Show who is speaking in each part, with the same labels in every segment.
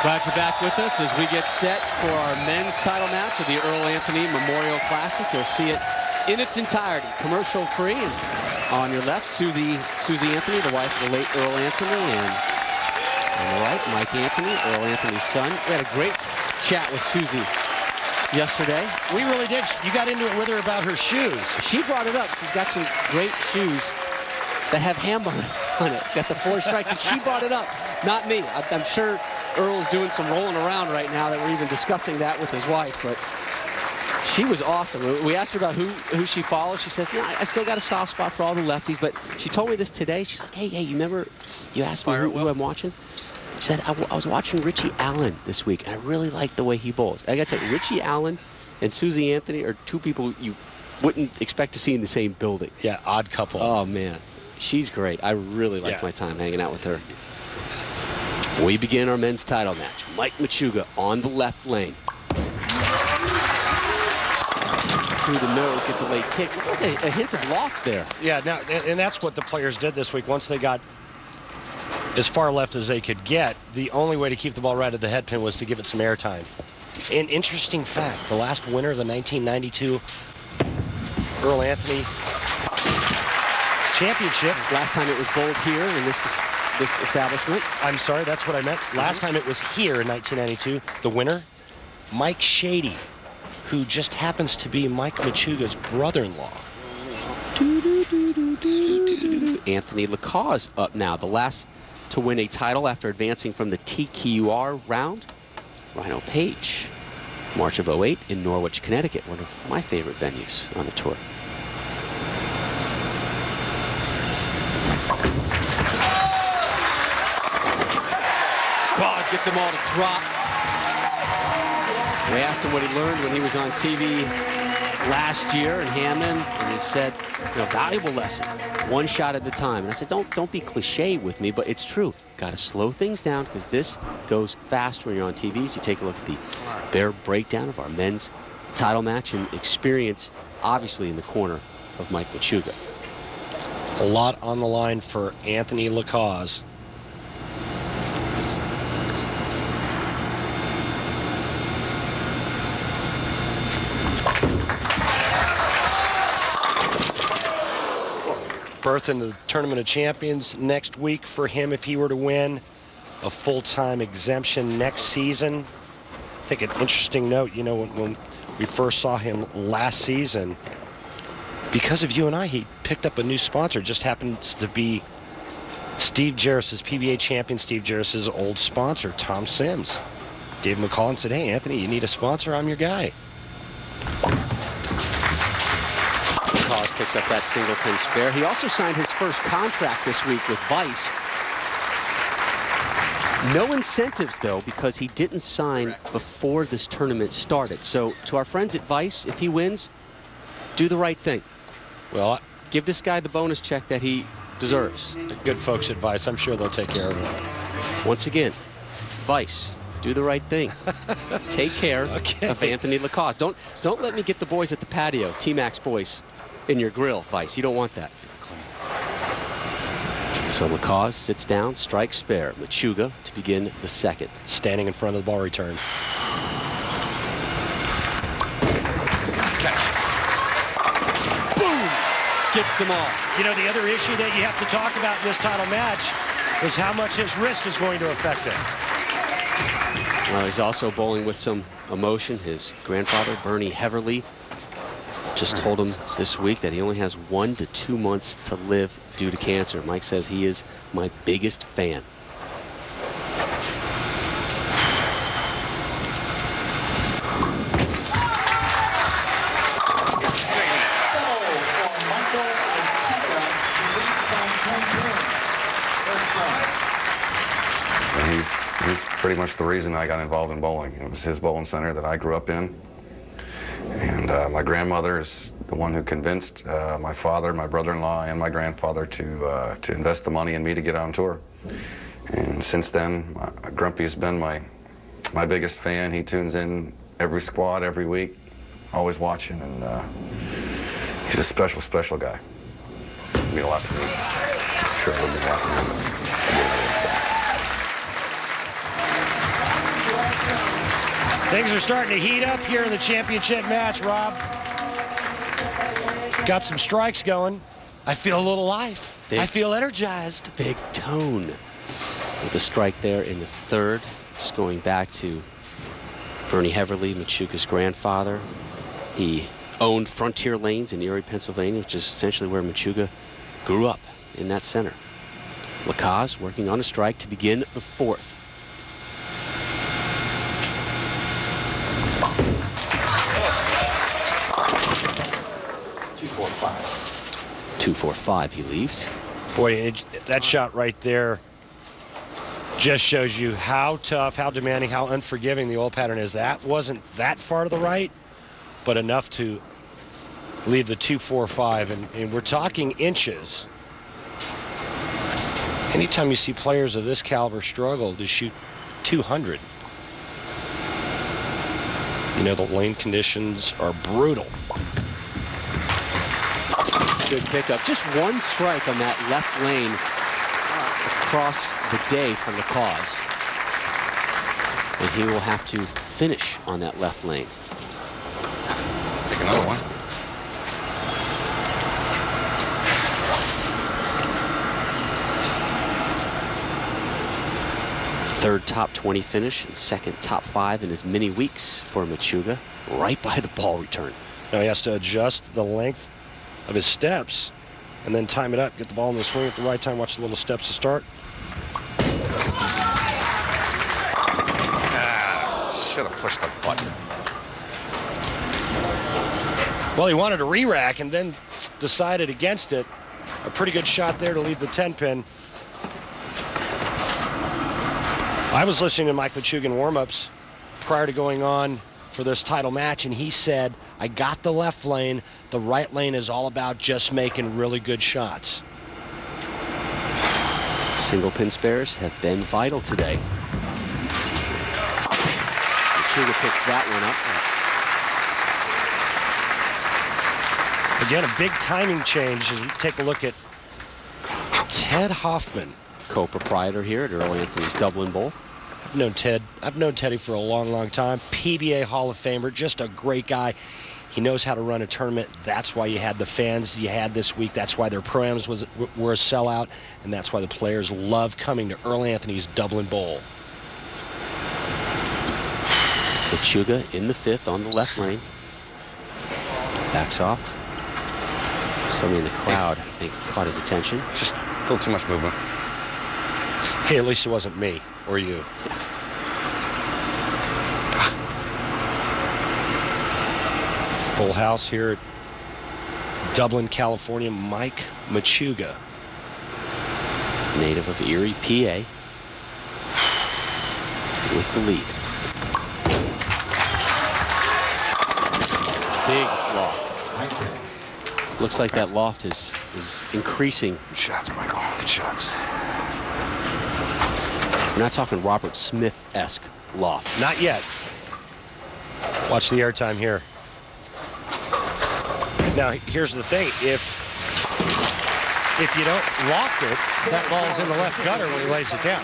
Speaker 1: Glad you're back with us as we get set for our men's title match of the Earl Anthony Memorial Classic. You'll see it in its entirety, commercial-free. And on your left, Susie Anthony, the wife of the late Earl Anthony, and on the right, Mike Anthony, Earl Anthony's son. We had a great chat with Susie yesterday.
Speaker 2: We really did. You got into it with her about her shoes.
Speaker 1: She brought it up. She's got some great shoes that have ham on it. Got the 4 strikes, and she brought it up, not me. I'm sure Earl's doing some rolling around right now that we're even discussing that with his wife, but she was awesome. We asked her about who she follows. She says, yeah, I still got a soft spot for all the lefties, but she told me this today. She's like, hey, you remember you asked me who I'm watching? She said, I was watching Richie Allen this week, and I really like the way he bowls. I got to tell you, Richie Allen and Susie Anthony are two people you wouldn't expect to see in the same building.
Speaker 2: Yeah, odd couple.
Speaker 1: Oh, man. She's great. I really liked my time hanging out with her. We begin our men's title match. Mike Machuga on the left lane. Through the nose, gets a late kick. Look at a hint of loft there.
Speaker 2: Yeah, now, and that's what the players did this week. Once they got as far left as they could get, the only way to keep the ball right at the head pin was to give it some airtime. An interesting fact, the last winner of the 1992 Earl Anthony Championship.
Speaker 1: Last time it was bowled here in this establishment.
Speaker 2: I'm sorry, that's what I meant. Last time it was here in 1992. The winner, Mike Shady, who just happens to be Mike Machuga's brother-in-law.
Speaker 1: Anthony Lacause up now, the last to win a title after advancing from the TQR round. Rhino Page, March of '08 in Norwich, Connecticut, one of my favorite venues on the tour. Lacause gets them all to drop. We asked him what he learned when he was on TV last year in Hammond, and he said, valuable lesson, one shot at a time. And I said, don't be cliche with me, but it's true. Got to slow things down because this goes fast when you're on TV. So you take a look at the bare breakdown of our men's title match and experience, obviously, in the corner of Mike Machuga.
Speaker 2: A lot on the line for Anthony Lacause. Berth in the Tournament of Champions next week for him if he were to win. A full-time exemption next season. I think an interesting note, when we first saw him last season, because of you and I, he picked up a new sponsor. Just happens to be Steve Jarris's PBA champion, Steve Jarris's old sponsor, Tom Sims. Gave him a call and said, hey, Anthony, you need a sponsor? I'm your guy.
Speaker 1: Lacause picks up that single pin spare. He also signed his first contract this week with Vice. No incentives, though, because he didn't sign before this tournament started. So to our friends at Vice, if he wins, do the right thing.
Speaker 2: Well,
Speaker 1: give this guy the bonus check that he deserves.
Speaker 2: Good folks at Vice. I'm sure they'll take care of him.
Speaker 1: Once again, Vice, do the right thing. Take care of Anthony Lacause. Don't let me get the boys at the patio, T-Max boys, in your grill, Vice. You don't want that. So Lacause sits down, strikes spare. Machuga to begin the second.
Speaker 2: Standing in front of the ball return. Catch.
Speaker 1: Boom! Gets them all.
Speaker 2: The other issue that you have to talk about in this title match is how much his wrist is going to affect it.
Speaker 1: Well, he's also bowling with some emotion. His grandfather, Bernie Heverly, just told him this week that he only has 1 to 2 months to live due to cancer. Mike says he is my biggest fan.
Speaker 3: He's pretty much the reason I got involved in bowling. It was his bowling center that I grew up in. And my grandmother is the one who convinced my father, my brother-in-law, and my grandfather to invest the money in me to get on tour. And since then, Grumpy's been my biggest fan. He tunes in every squad, every week, always watching, and he's a special, special guy. It'll mean a lot to me. I'm sure it'll mean a lot to him.
Speaker 2: Things are starting to heat up here in the championship match, Rob. Got some strikes going. I feel a little life. I feel energized.
Speaker 1: Big Tone with a strike there in the third. Just going back to Bernie Heverly, Machuca's grandfather. He owned Frontier Lanes in Erie, Pennsylvania, which is essentially where Machuca grew up, in that center. Lacaze working on a strike to begin the fourth. Two, four, five, he leaves.
Speaker 2: Boy, that shot right there just shows you how tough, how demanding, how unforgiving the old pattern is. That wasn't that far to the right, but enough to leave the 2-4-5. And we're talking inches. Anytime you see players of this caliber struggle to shoot 200, you know the lane conditions are brutal.
Speaker 1: Good pickup. Just one strike on that left lane across the day for Lacaze. And he will have to finish on that left lane.
Speaker 3: Take another one.
Speaker 1: Third top 20 finish and second top 5 in as many weeks for Machuca, right by the ball return.
Speaker 2: Now he has to adjust the length of his steps and then time it up, get the ball in the swing at the right time, watch the little steps to start.
Speaker 3: Should have pushed the button.
Speaker 2: Well, he wanted a re-rack and then decided against it. A pretty good shot there to leave the 10-pin. I was listening to Mike Machuca in warm-ups prior to going on for this title match, and he said, I got the left lane. The right lane is all about just making really good shots.
Speaker 1: Single pin spares have been vital today. Machuca picks that one up.
Speaker 2: Again, a big timing change as we take a look at Ted Hoffman.
Speaker 1: Co-proprietor here at Earl Anthony's Dublin Bowl.
Speaker 2: I've known Teddy for a long, long time. PBA Hall of Famer, just a great guy. He knows how to run a tournament. That's why you had the fans you had this week. That's why their programs were a sellout, and that's why the players love coming to Earl Anthony's Dublin Bowl.
Speaker 1: Machuca in the fifth on the left lane. Backs off. Somebody in the crowd, I think, caught his attention.
Speaker 3: Just a little too much movement.
Speaker 2: Hey, at least it wasn't me or you. Full house here at Dublin, California. Mike Machuca.
Speaker 1: Native of Erie, PA. With the lead. Big loft. Looks like that loft is increasing.
Speaker 3: Good shots, Michael. Good shots.
Speaker 1: We're not talking Robert Smith-esque loft.
Speaker 2: Not yet. Watch the airtime here. Now, here's the thing. If you don't loft it, that ball's in the left gutter when he lays it down.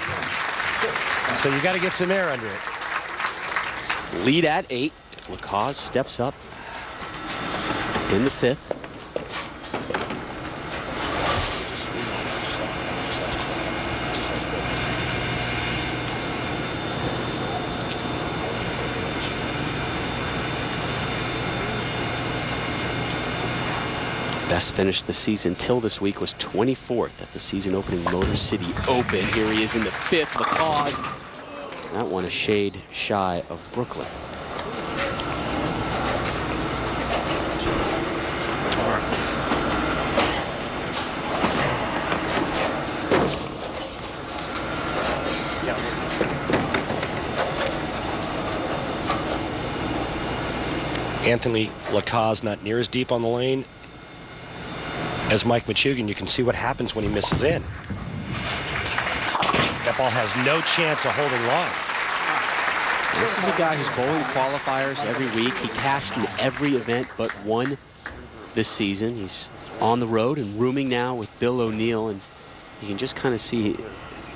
Speaker 2: So you got to get some air under it.
Speaker 1: Lead at 8. Lacaze steps up in the fifth. Best finish this season till this week was 24th at the season opening Motor City Open. Here he is in the fifth. Lacaze. That one a shade shy of Brooklyn.
Speaker 2: Anthony Lacaze not near as deep on the lane as Mike Machuca. You can see what happens when he misses in. That ball has no chance of holding long.
Speaker 1: This is a guy who's bowling qualifiers every week. He cashed in every event but one this season. He's on the road and rooming now with Bill O'Neill, and you can just kind of see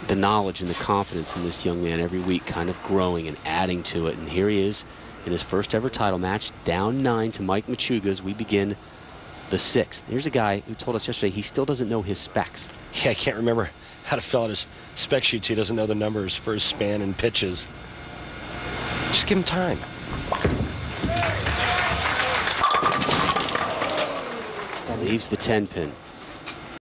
Speaker 1: the knowledge and the confidence in this young man every week kind of growing and adding to it. And here he is in his first ever title match, down 9 to Mike Machuga as we begin the 6th. Here's a guy who told us yesterday he still doesn't know his specs.
Speaker 2: Yeah, I can't remember how to fill out his spec sheets. He doesn't know the numbers for his span and pitches. Just give him time.
Speaker 1: Leaves the 10 pin.